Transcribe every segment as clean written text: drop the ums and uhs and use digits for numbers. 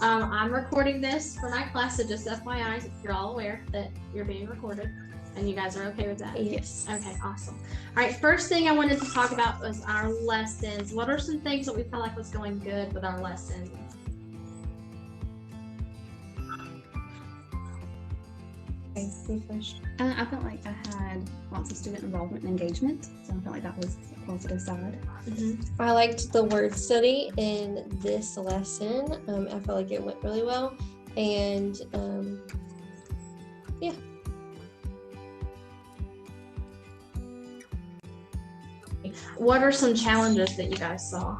I'm recording this for my class, so just FYI, you're all aware that you're being recorded, and you guys are okay with that? Yes. Okay, awesome. All right, first thing I wanted to talk about was our lessons. What are some things that we felt like was going good with our lessons? I felt like I had lots of student involvement and engagement, so I felt like that was a positive side. I liked the word study in this lesson. I felt like it went really well, and yeah. What are some challenges that you guys saw?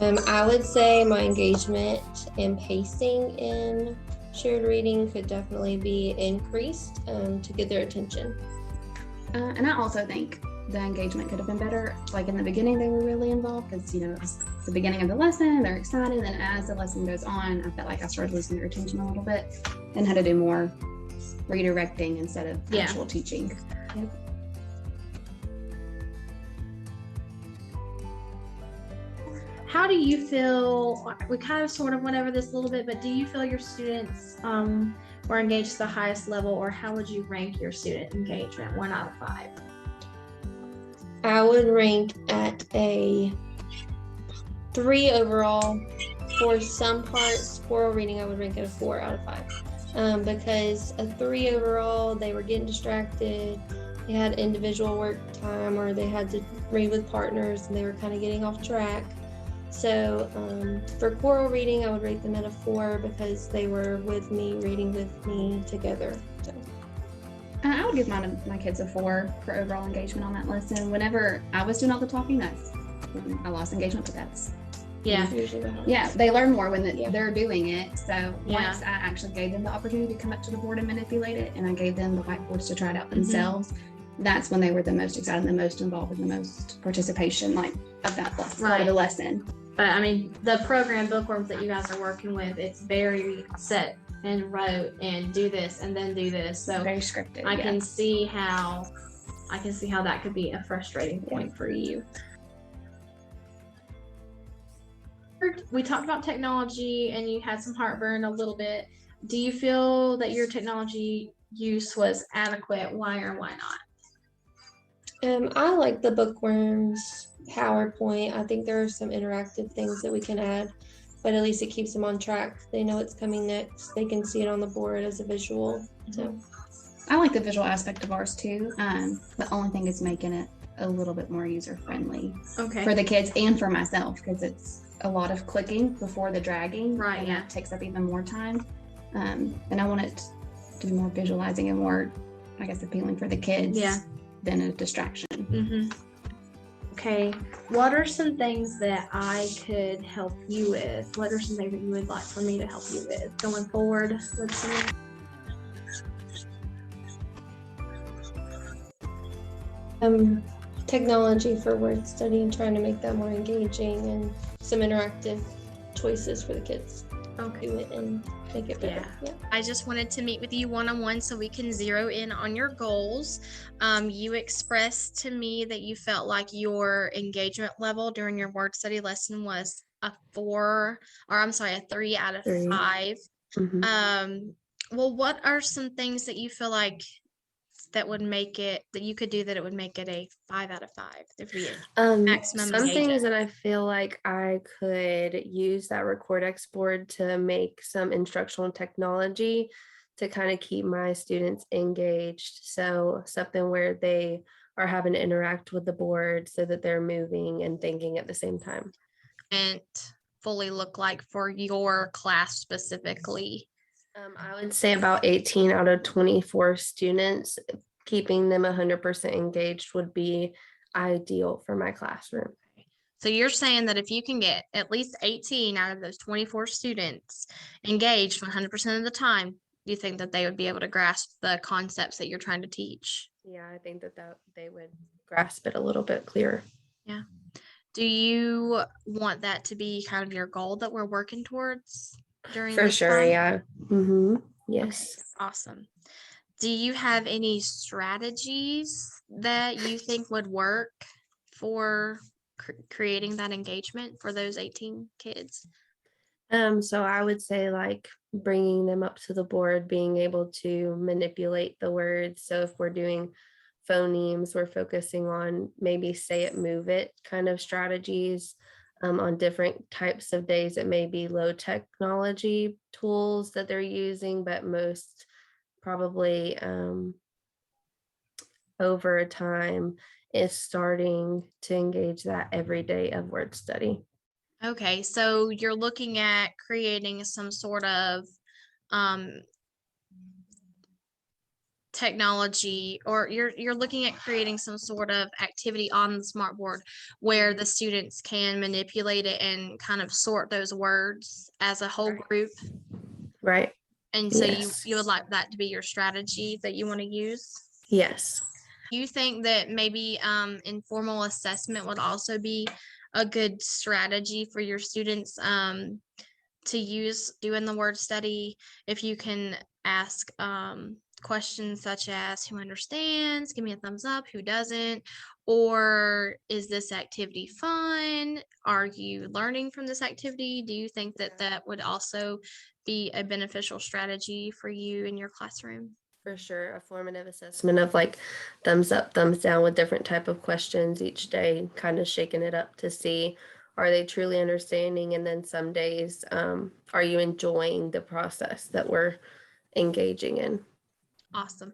I would say my engagement and pacing in shared reading could definitely be increased to get their attention. And I also think the engagement could have been better. Like in the beginning, they were really involved because, it was the beginning of the lesson, they're excited. And as the lesson goes on, I felt like I started losing their attention a little bit and had to do more redirecting instead of actual teaching. Yep. How do you feel, we kind of sort of went over this a little bit, but do you feel your students were engaged to the highest level, or how would you rank your student engagement, 1 out of 5? I would rank at a 3 overall. For some parts, oral reading, I would rank at a 4 out of 5. Because a 3 overall, they were getting distracted. They had individual work time, or they had to read with partners, and they were kind of getting off track. So for choral reading, I would rate them at a 4 because they were with me, reading with me together. So. I would give my kids a 4 for overall engagement on that lesson. Whenever I was doing all the talking, that's when I lost engagement, but that's they learn more when they're doing it. So once I actually gave them the opportunity to come up to the board and manipulate it, and I gave them the whiteboards to try it out themselves, that's when they were the most excited, the most involved, and the most participation of that part of the lesson. But I mean, the program Bookworms that you guys are working with, it's very set and wrote and do this and then do this. So very scripted. I can see how that could be a frustrating point for you. We talked about technology and you had some heartburn a little bit. Do you feel that your technology use was adequate? Why or why not? I like the Bookworms PowerPoint. I think there are some interactive things that we can add, but at least it keeps them on track. They know it's coming next. They can see it on the board as a visual. So I like the visual aspect of ours too. The only thing is making it a little bit more user friendly for the kids and for myself, because it's a lot of clicking before the dragging. Right. That takes up even more time. And I want it to be more visualizing and more, I guess, appealing for the kids. Than a distraction. Okay, what are some things that I could help you with? What are some things that you would like for me to help you with going forward with some? Technology for word study, trying to make that more engaging, and some interactive choices for the kids. Okay. Do it and make it better. Yeah. I just wanted to meet with you one-on-one so we can zero in on your goals. You expressed to me that you felt like your engagement level during your word study lesson was a 3 out of 5. Well, what are some things that you feel like that would make it, that you could do that it would make it a 5 out of 5 if you maximum some things that I feel like I could use that Recordex board to make some instructional technology to kind of keep my students engaged. So something where they are having to interact with the board so that they're moving and thinking at the same time. And fully look like for your class specifically? I would say about 18 out of 24 students, keeping them 100% engaged would be ideal for my classroom. So you're saying that if you can get at least 18 out of those 24 students engaged 100% of the time, you think that they would be able to grasp the concepts that you're trying to teach? Yeah, I think that they would grasp it a little bit clearer. Yeah. Do you want that to be kind of your goal that we're working towards during For this sure, time? yeah. Yes. Okay, awesome. Do you have any strategies that you think would work for creating that engagement for those 18 kids? So I would say like bringing them up to the board, being able to manipulate the words. So if we're doing phonemes, we're focusing on maybe say it, move it kind of strategies. On different types of days, it may be low technology tools that they're using, but most probably over time is starting to engage that every day of word study. Okay, so you're looking at creating some sort of technology, or you're looking at creating some sort of activity on the smart board where the students can manipulate it and kind of sort those words as a whole group. Right. And so Yes. you would like that to be your strategy that you want to use? Yes. You think that maybe informal assessment would also be a good strategy for your students to use doing the word study? If you can ask questions such as who understands, give me a thumbs up, who doesn't, or is this activity fun? Are you learning from this activity? Do you think that that would also be a beneficial strategy for you in your classroom? For sure, a formative assessment of like thumbs up, thumbs down with different type of questions each day, kind of shaking it up to see, are they truly understanding? And then some days, are you enjoying the process that we're engaging in? Awesome.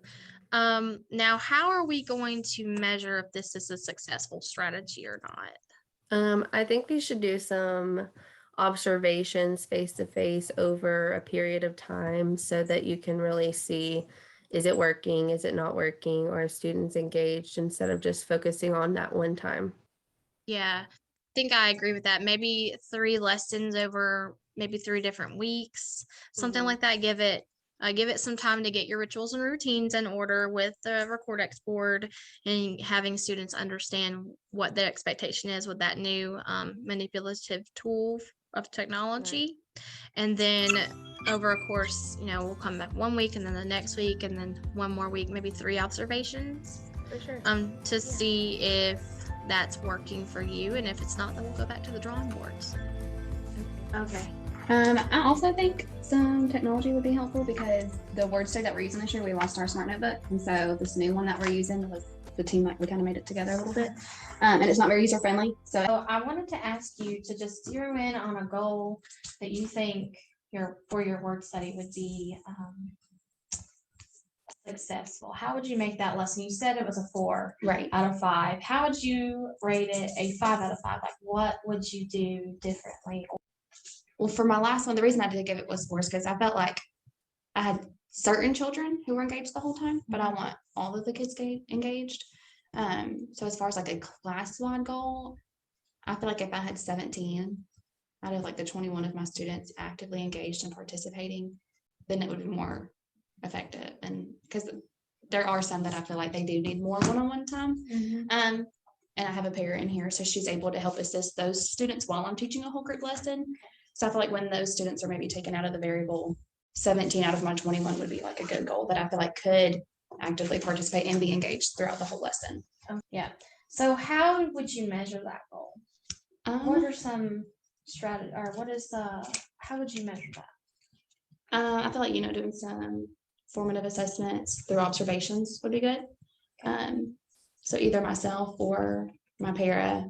Now, how are we going to measure if this is a successful strategy or not? I think we should do some observations face to face over a period of time so that you can really see, is it working? Is it not working? Or are students engaged instead of just focusing on that one time? Yeah, I think I agree with that. Maybe 3 lessons over maybe 3 different weeks, something Mhm. like that. Give it some time to get your rituals and routines in order with the Recordex board and having students understand what their expectation is with that new manipulative tool of technology. And then over a course, we'll come back 1 week and then the next week and then 1 more week, maybe 3 observations For sure. to see if that's working for you, and if it's not, then we'll go back to the drawing boards. Okay. I also think some technology would be helpful because the word study that we're using this year, we lost our smart notebook, and so this new one that we're using was the team, like we kind of made it together a little bit, and it's not very user friendly. So I wanted to ask you to just zero in on a goal that you think for your word study would be successful. How would you make that lesson? You said it was a 4 right. out of 5. How would you rate it a 5 out of 5? Like, what would you do differently? Well, for my last one, the reason I did give it was 4 is because I felt like I had certain children who were engaged the whole time, but I want all of the kids engaged. So as far as like a class-wide goal, I feel like if I had 17 out of like the 21 of my students actively engaged and participating, then it would be more effective. And because there are some that I feel like they do need more one-on-one time. And I have a parent in here, so she's able to help assist those students while I'm teaching a whole group lesson. So I feel like when those students are maybe taken out of the variable, 17 out of my 21 would be like a good goal that I feel like could actively participate and be engaged throughout the whole lesson. Yeah. So how would you measure that goal? What are some strategy, or how would you measure that? I feel like, doing some formative assessments through observations would be good. So either myself or my para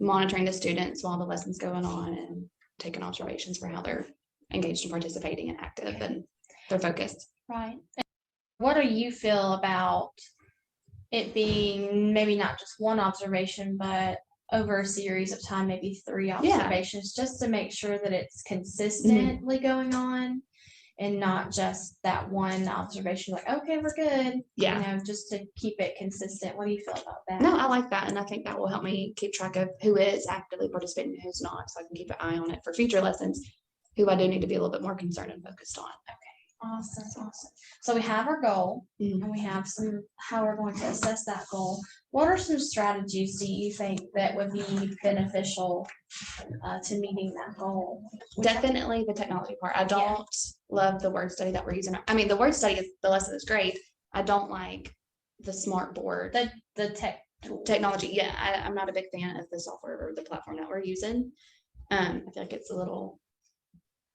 monitoring the students while the lesson's going on and taking observations for how they're engaged and participating and active and they're focused. Right. What do you feel about it being maybe not just one observation, but over a series of time, maybe 3 observations, just to make sure that it's consistently going on and not just that one observation, like, okay, we're good. Yeah. Just to keep it consistent. What do you feel about that? No, I like that. And I think that will help me keep track of who is actively participating and who's not. So I can keep an eye on it for future lessons, who I do need to be a little bit more concerned and focused on. Okay. Awesome. So we have our goal and we have how we're going to assess that goal. What are some strategies do you think that would be beneficial to meeting that goal? Definitely the technology part. I don't love the word study that we're using. I mean, the word study the lesson is great. I don't like the smart board. The technology. Yeah, I'm not a big fan of the software or the platform that we're using. I feel like it's a little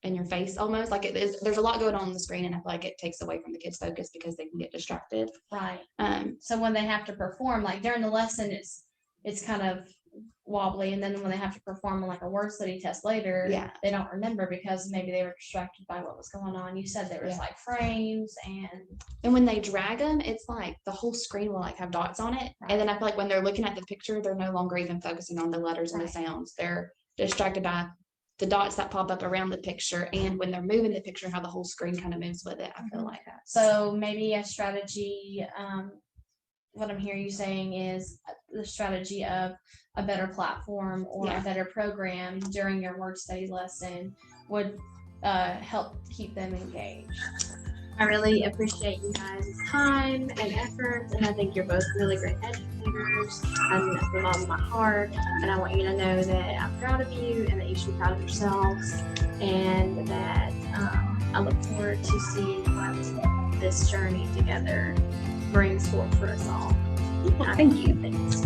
in your face almost. Like there's a lot going on the screen, and I feel like it takes away from the kids' focus because they can get distracted. Right. Um, So when they have to perform, like during the lesson, it's kind of wobbly, and then when they have to perform like a word study test later, Yeah. they don't remember because maybe they were distracted by what was going on. You said there was Yeah. like frames and when they drag them, it's like the whole screen will like have dots on it. Right. And then I feel like when they're looking at the picture, they're no longer even focusing on the letters and the Right. sounds. They're distracted by the dots that pop up around the picture, and when they're moving the picture, how the whole screen kind of moves with it. I feel like that. so maybe a strategy, what I'm hearing you saying is the strategy of a better platform or Yeah. a better program during your word study lesson would help keep them engaged. I really appreciate you guys' time and effort, and I think you're both really great educators, and with all of my heart, and I want you to know that I'm proud of you and that you should be proud of yourselves, and that I look forward to seeing what this journey together brings forth for us all. Thank you. Thanks.